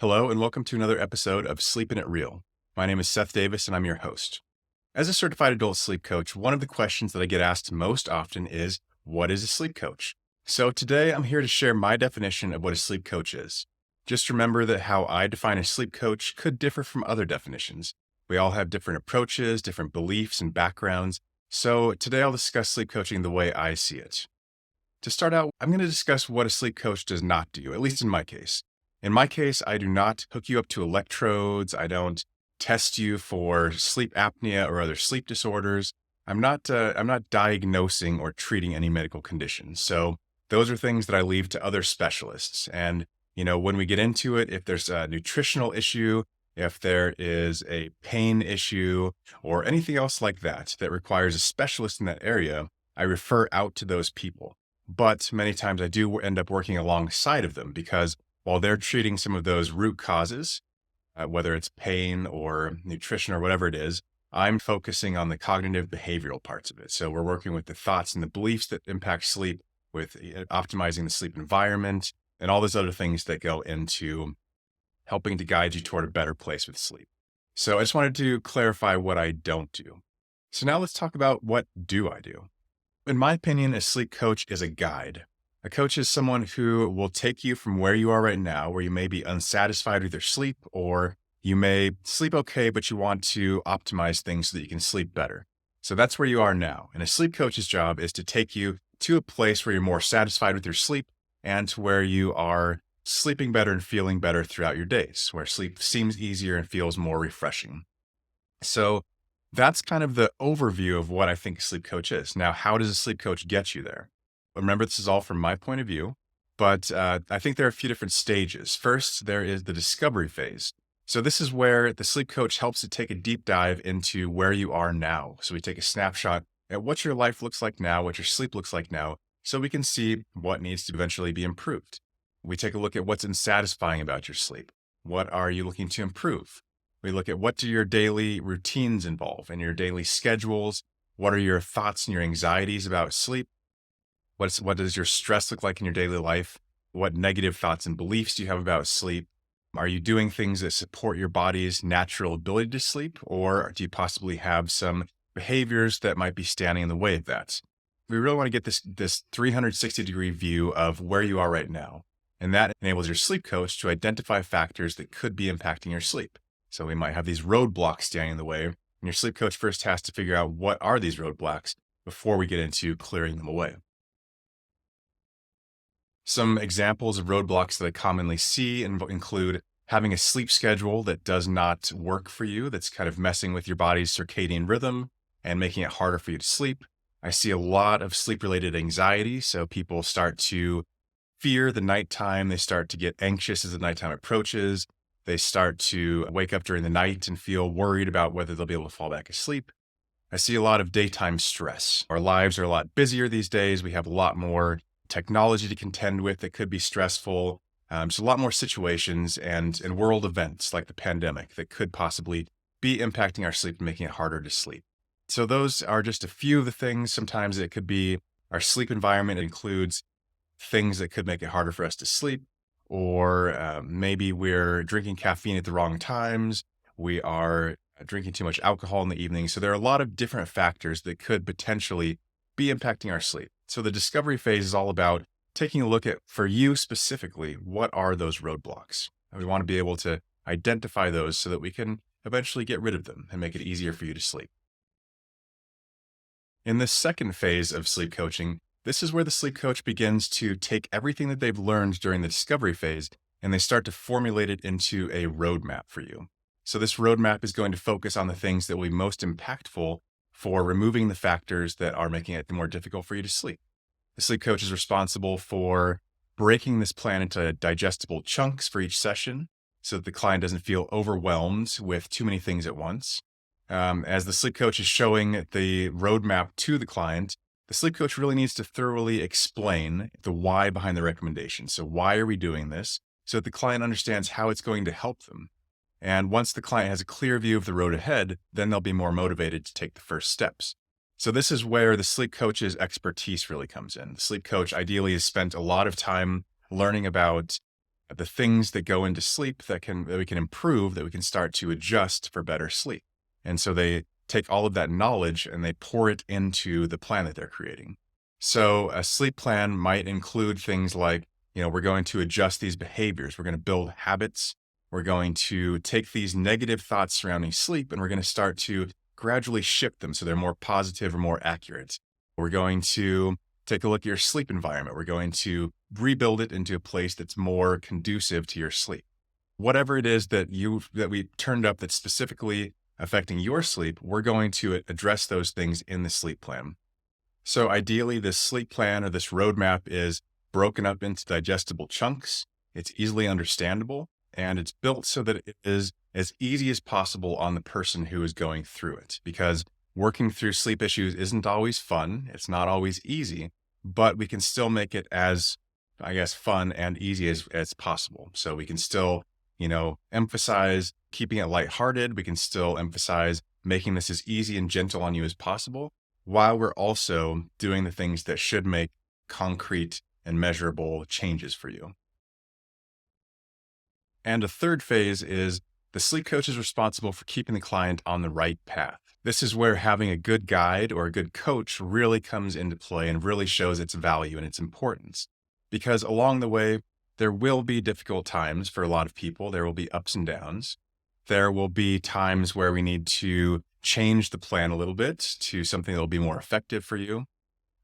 Hello, and welcome to another episode of Sleepin It Real. My name is Seth Davis, and I'm your host. As a certified adult sleep coach, one of the questions that I get asked most often is, what is a sleep coach? So today I'm here to share my definition of what a sleep coach is. Just remember that how I define a sleep coach could differ from other definitions. We all have different approaches, different beliefs, and backgrounds. So today I'll discuss sleep coaching the way I see it. To start out, I'm going to discuss what a sleep coach does not do, at least in my case. In my case, I do not hook you up to electrodes. I don't test you for sleep apnea or other sleep disorders. I'm not diagnosing or treating any medical conditions. So those are things that I leave to other specialists. And, when we get into it, if there's a nutritional issue, if there is a pain issue or anything else like that that requires a specialist in that area, I refer out to those people. But many times I do end up working alongside of them because while they're treating some of those root causes, whether it's pain or nutrition or whatever it is, I'm focusing on the cognitive behavioral parts of it. So we're working with the thoughts and the beliefs that impact sleep, with optimizing the sleep environment, and all those other things that go into helping to guide you toward a better place with sleep. So I just wanted to clarify what I don't do. So now let's talk about what do I do. In my opinion, a sleep coach is a guide. A coach is someone who will take you from where you are right now, where you may be unsatisfied with your sleep, or you may sleep okay, but you want to optimize things so that you can sleep better. So that's where you are now. And a sleep coach's job is to take you to a place where you're more satisfied with your sleep and to where you are sleeping better and feeling better throughout your days, where sleep seems easier and feels more refreshing. So that's kind of the overview of what I think a sleep coach is. Now, how does a sleep coach get you there? Remember, this is all from my point of view, but I think there are a few different stages. First, there is the discovery phase. So this is where the sleep coach helps to take a deep dive into where you are now. So we take a snapshot at what your life looks like now, what your sleep looks like now, so we can see what needs to eventually be improved. We take a look at what's unsatisfying about your sleep. What are you looking to improve? We look at what do your daily routines involve and your daily schedules. What are your thoughts and your anxieties about sleep? What does your stress look like in your daily life? What negative thoughts and beliefs do you have about sleep? Are you doing things that support your body's natural ability to sleep? Or do you possibly have some behaviors that might be standing in the way of that? We really want to get this 360-degree view of where you are right now. And that enables your sleep coach to identify factors that could be impacting your sleep. So we might have these roadblocks standing in the way. And your sleep coach first has to figure out what are these roadblocks before we get into clearing them away. Some examples of roadblocks that I commonly see include having a sleep schedule that does not work for you, that's kind of messing with your body's circadian rhythm and making it harder for you to sleep. I see a lot of sleep-related anxiety. So people start to fear the nighttime. They start to get anxious as the nighttime approaches. They start to wake up during the night and feel worried about whether they'll be able to fall back asleep. I see a lot of daytime stress. Our lives are a lot busier these days. We have a lot more technology to contend with that could be stressful. There's a lot more situations and world events like the pandemic that could possibly be impacting our sleep and making it harder to sleep. So those are just a few of the things. Sometimes it could be our sleep environment includes things that could make it harder for us to sleep, or maybe we're drinking caffeine at the wrong times. We are drinking too much alcohol in the evening. So there are a lot of different factors that could potentially be impacting our sleep. So the discovery phase is all about taking a look at, for you specifically, what are those roadblocks? And we want to be able to identify those so that we can eventually get rid of them and make it easier for you to sleep. In this second phase of sleep coaching, this is where the sleep coach begins to take everything that they've learned during the discovery phase and they start to formulate it into a roadmap for you. So this roadmap is going to focus on the things that will be most impactful for removing the factors that are making it more difficult for you to sleep. The sleep coach is responsible for breaking this plan into digestible chunks for each session so that the client doesn't feel overwhelmed with too many things at once. As the sleep coach is showing the roadmap to the client, the sleep coach really needs to thoroughly explain the why behind the recommendation. So why are we doing this? So that the client understands how it's going to help them. And once the client has a clear view of the road ahead, then they'll be more motivated to take the first steps. So this is where the sleep coach's expertise really comes in. The sleep coach ideally has spent a lot of time learning about the things that go into sleep that we can improve, that we can start to adjust for better sleep. And so they take all of that knowledge and they pour it into the plan that they're creating. So a sleep plan might include things like, we're going to adjust these behaviors. We're going to build habits. We're going to take these negative thoughts surrounding sleep and we're going to start to gradually shift them so they're more positive or more accurate. We're going to take a look at your sleep environment. We're going to rebuild it into a place that's more conducive to your sleep. Whatever it is that we turned up that's specifically affecting your sleep, we're going to address those things in the sleep plan. So ideally, this sleep plan or this roadmap is broken up into digestible chunks. It's easily understandable, and it's built so that it is as easy as possible on the person who is going through it. Because working through sleep issues isn't always fun. It's not always easy, but we can still make it as, fun and easy as possible. So we can still, emphasize keeping it lighthearted. We can still emphasize making this as easy and gentle on you as possible, while we're also doing the things that should make concrete and measurable changes for you. And a third phase is the sleep coach is responsible for keeping the client on the right path. This is where having a good guide or a good coach really comes into play and really shows its value and its importance. Because along the way, there will be difficult times for a lot of people. There will be ups and downs. There will be times where we need to change the plan a little bit to something that will be more effective for you.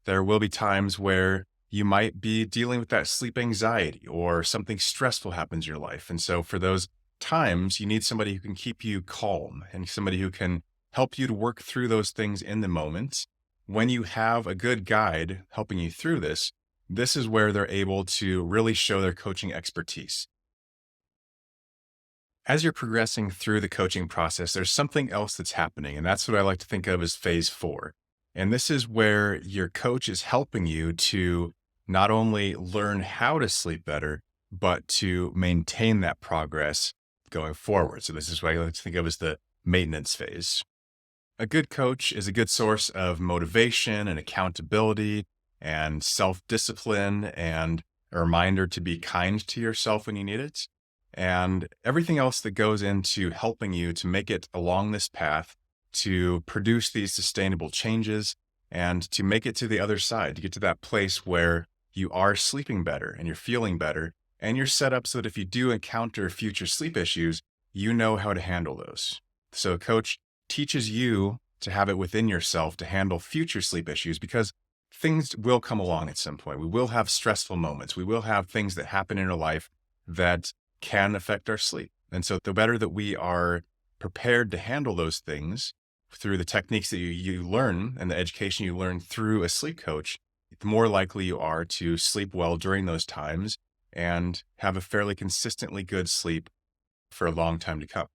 There will be times where you might be dealing with that sleep anxiety or something stressful happens in your life. And so for those times, you need somebody who can keep you calm and somebody who can help you to work through those things in the moment. When you have a good guide helping you through this, this is where they're able to really show their coaching expertise. As you're progressing through the coaching process, there's something else that's happening. And that's what I like to think of as phase 4. And this is where your coach is helping you to not only learn how to sleep better, but to maintain that progress going forward. So this is what I like to think of as the maintenance phase. A good coach is a good source of motivation and accountability and self-discipline and a reminder to be kind to yourself when you need it. And everything else that goes into helping you to make it along this path, to produce these sustainable changes and to make it to the other side, to get to that place where you are sleeping better and you're feeling better and you're set up so that if you do encounter future sleep issues, you know how to handle those. So a coach teaches you to have it within yourself to handle future sleep issues because things will come along at some point. We will have stressful moments. We will have things that happen in our life that can affect our sleep. And so the better that we are prepared to handle those things through the techniques that you learn and the education you learn through a sleep coach, the more likely you are to sleep well during those times and have a fairly consistently good sleep for a long time to come.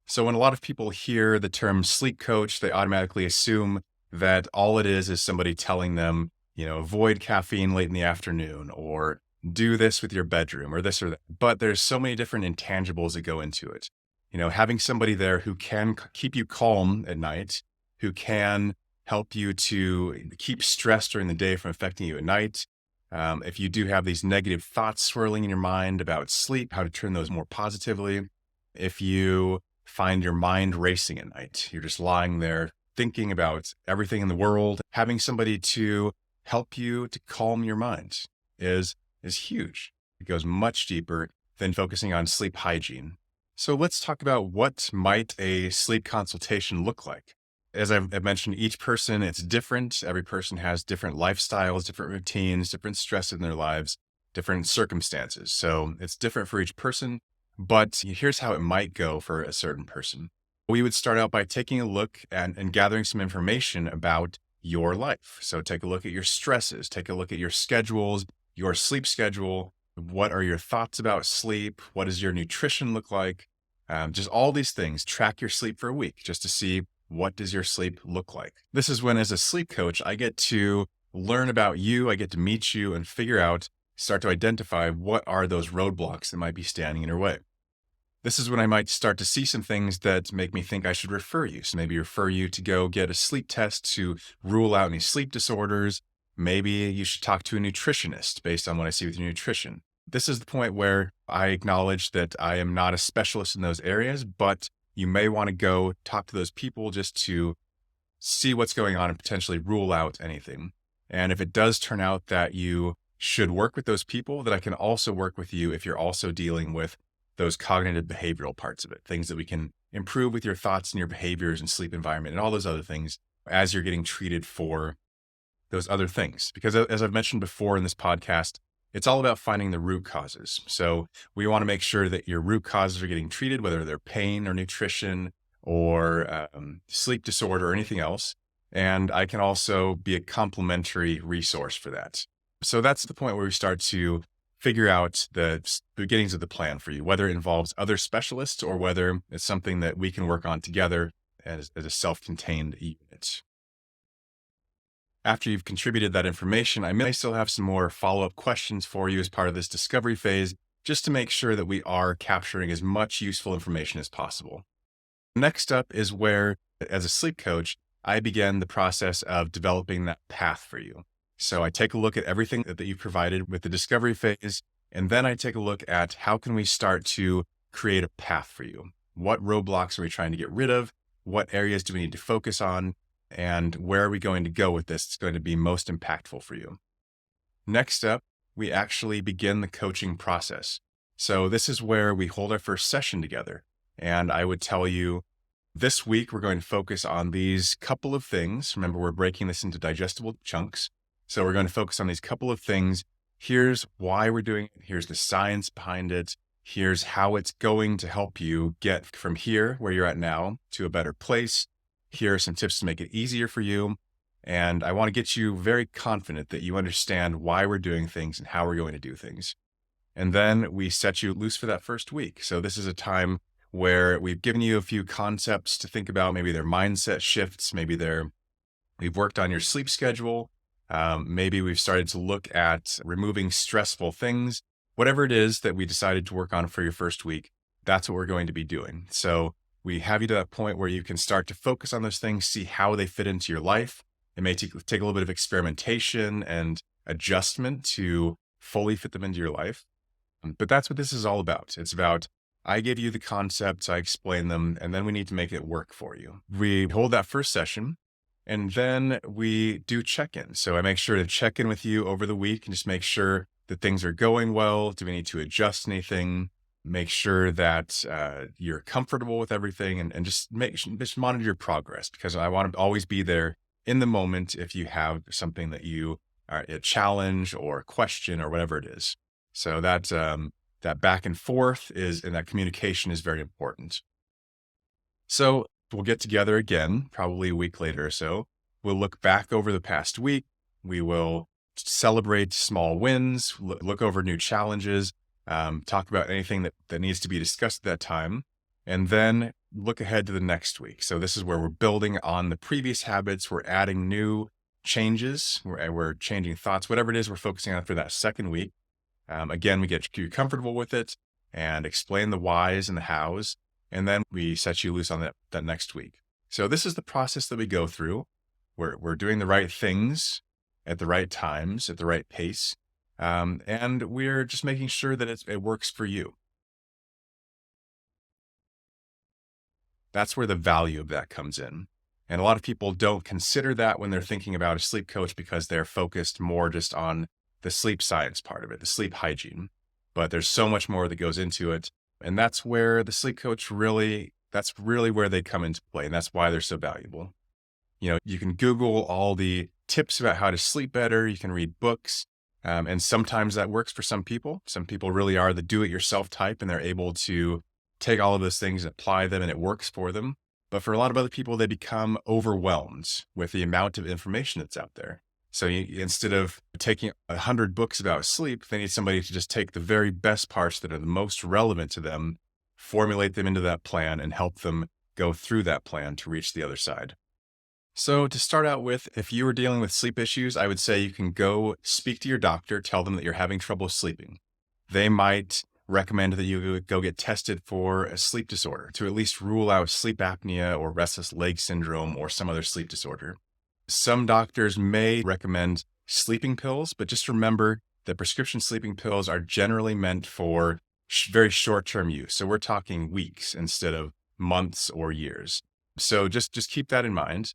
So when a lot of people hear the term sleep coach, they automatically assume that all it is somebody telling them, avoid caffeine late in the afternoon or do this with your bedroom or this or that. But there's so many different intangibles that go into it. Having somebody there who can keep you calm at night, who can help you to keep stress during the day from affecting you at night. If you do have these negative thoughts swirling in your mind about sleep, how to turn those more positively. If you find your mind racing at night, you're just lying there thinking about everything in the world, having somebody to help you to calm your mind is huge. It goes much deeper than focusing on sleep hygiene. So let's talk about what might a sleep consultation look like. As I've mentioned, each person, it's different. Every person has different lifestyles, different routines, different stress in their lives, different circumstances. So it's different for each person, but here's how it might go for a certain person. We would start out by taking a look and gathering some information about your life. So take a look at your stresses, take a look at your schedules, your sleep schedule. What are your thoughts about sleep? What does your nutrition look like? Just all these things. Track your sleep for a week just to see what does your sleep look like. This is when, as a sleep coach, I get to learn about you. I get to meet you and start to identify what are those roadblocks that might be standing in your way. This is when I might start to see some things that make me think I should refer you. So maybe refer you to go get a sleep test to rule out any sleep disorders. Maybe you should talk to a nutritionist based on what I see with your nutrition. This is the point where I acknowledge that I am not a specialist in those areas, but you may want to go talk to those people just to see what's going on and potentially rule out anything. And if it does turn out that you should work with those people, then I can also work with you if you're also dealing with those cognitive behavioral parts of it, things that we can improve with your thoughts and your behaviors and sleep environment and all those other things as you're getting treated for those other things. Because as I've mentioned before in this podcast, it's all about finding the root causes. So we want to make sure that your root causes are getting treated, whether they're pain or nutrition or sleep disorder or anything else. And I can also be a complementary resource for that. So that's the point where we start to figure out the beginnings of the plan for you, whether it involves other specialists or whether it's something that we can work on together as a self-contained unit. After you've contributed that information, I may still have some more follow-up questions for you as part of this discovery phase, just to make sure that we are capturing as much useful information as possible. Next up is where, as a sleep coach, I begin the process of developing that path for you. So I take a look at everything that you've provided with the discovery phase, and then I take a look at how can we start to create a path for you? What roadblocks are we trying to get rid of? What areas do we need to focus on? And where are we going to go with this? It's going to be most impactful for you. Next up, we actually begin the coaching process. So this is where we hold our first session together. And I would tell you, this week, we're going to focus on these couple of things. Remember, we're breaking this into digestible chunks. So we're going to focus on these couple of things. Here's why we're doing it. Here's the science behind it. Here's how it's going to help you get from here, where you're at now, to a better place. Here are some tips to make it easier for you. And I want to get you very confident that you understand why we're doing things and how we're going to do things. And then we set you loose for that first week. So this is a time where we've given you a few concepts to think about. Maybe they're mindset shifts. Maybe we've worked on your sleep schedule. Maybe we've started to look at removing stressful things. Whatever it is that we decided to work on for your first week, that's what we're going to be doing. So we have you to that point where you can start to focus on those things, see how they fit into your life. It may take a little bit of experimentation and adjustment to fully fit them into your life. But that's what this is all about. It's about, I give you the concepts, I explain them, and then we need to make it work for you. We hold that first session, and then we do check-in. So I make sure to check in with you over the week and just make sure that things are going well. Do we need to adjust anything? Make sure that you're comfortable with everything and just monitor your progress, because I want to always be there in the moment if you have something that you are a challenge or question or whatever it is. So that back and forth and that communication is very important. So we'll get together again, probably a week later or so. We'll look back over the past week. We will celebrate small wins, look over new challenges, talk about anything that needs to be discussed at that time, and then look ahead to the next week. So this is where we're building on the previous habits. We're adding new changes. We're changing thoughts, whatever it is we're focusing on for that second week. Again, we get you comfortable with it and explain the whys and the hows, and then we set you loose on that next week. So this is the process that we go through. We're doing the right things at the right times, at the right pace. And we're just making sure that it works for you. That's where the value of that comes in. And a lot of people don't consider that when they're thinking about a sleep coach, because they're focused more just on the sleep science part of it, the sleep hygiene. But there's so much more that goes into it. And that's where the sleep coach that's really where they come into play. And that's why they're so valuable. You can Google all the tips about how to sleep better. You can read books. And sometimes that works for some people. Some people really are the do-it-yourself type, and they're able to take all of those things and apply them, and it works for them. But for a lot of other people, they become overwhelmed with the amount of information that's out there. So instead of taking 100 books about sleep, they need somebody to just take the very best parts that are the most relevant to them, formulate them into that plan, and help them go through that plan to reach the other side. So to start out with, if you are dealing with sleep issues, I would say you can go speak to your doctor, tell them that you're having trouble sleeping. They might recommend that you go get tested for a sleep disorder to at least rule out sleep apnea or restless leg syndrome or some other sleep disorder. Some doctors may recommend sleeping pills, but just remember, that prescription sleeping pills are generally meant for very short-term use. So we're talking weeks instead of months or years. So just keep that in mind.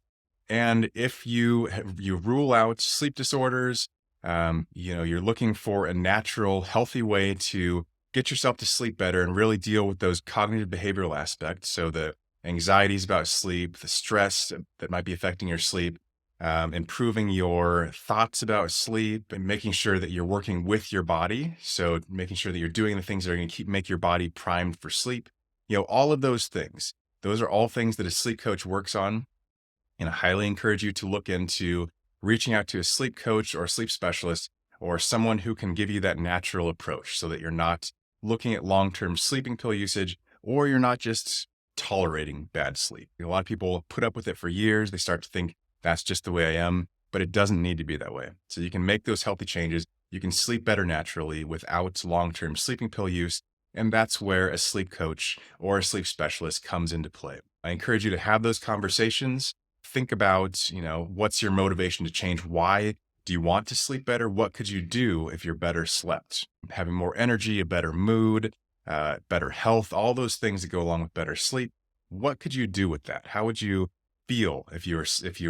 And if you rule out sleep disorders, you're looking for a natural, healthy way to get yourself to sleep better and really deal with those cognitive behavioral aspects. So the anxieties about sleep, the stress that might be affecting your sleep, improving your thoughts about sleep, and making sure that you're working with your body. So making sure that you're doing the things that are going to make your body primed for sleep. All of those things. Those are all things that a sleep coach works on. And I highly encourage you to look into reaching out to a sleep coach or a sleep specialist or someone who can give you that natural approach so that you're not looking at long-term sleeping pill usage, or you're not just tolerating bad sleep. A lot of people put up with it for years. They start to think that's just the way I am, but it doesn't need to be that way. So you can make those healthy changes. You can sleep better naturally without long-term sleeping pill use. And that's where a sleep coach or a sleep specialist comes into play. I encourage you to have those conversations. Think about, what's your motivation to change? Why do you want to sleep better? What could you do if you're better slept? Having more energy, a better mood, better health, all those things that go along with better sleep. What could you do with that? How would you feel if you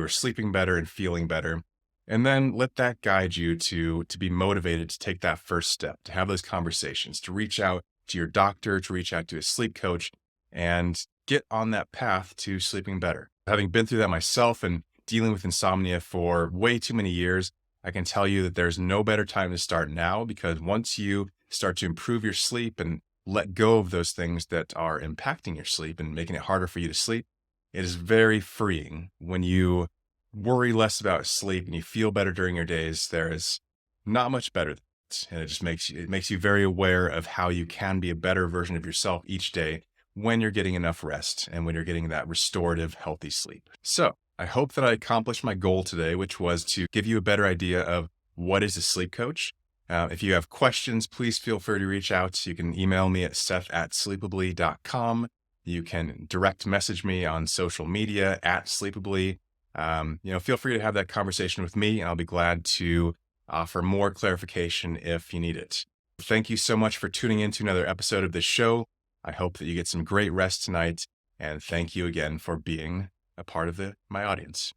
were sleeping better and feeling better? And then let that guide you to be motivated to take that first step, to have those conversations, to reach out to your doctor, to reach out to a sleep coach, and get on that path to sleeping better. Having been through that myself and dealing with insomnia for way too many years, I can tell you that there's no better time to start now, because once you start to improve your sleep and let go of those things that are impacting your sleep and making it harder for you to sleep, it is very freeing. When you worry less about sleep and you feel better during your days, there is not much better than it. And it just makes you very aware of how you can be a better version of yourself each day when you're getting enough rest and when you're getting that restorative, healthy sleep. So I hope that I accomplished my goal today, which was to give you a better idea of what is a sleep coach. If you have questions, please feel free to reach out. You can email me at seth@sleepably.com. You can direct message me on social media @sleepably. Feel free to have that conversation with me, and I'll be glad to offer more clarification if you need it. Thank you so much for tuning in to another episode of this show. I hope that you get some great rest tonight, and thank you again for being a part of my audience.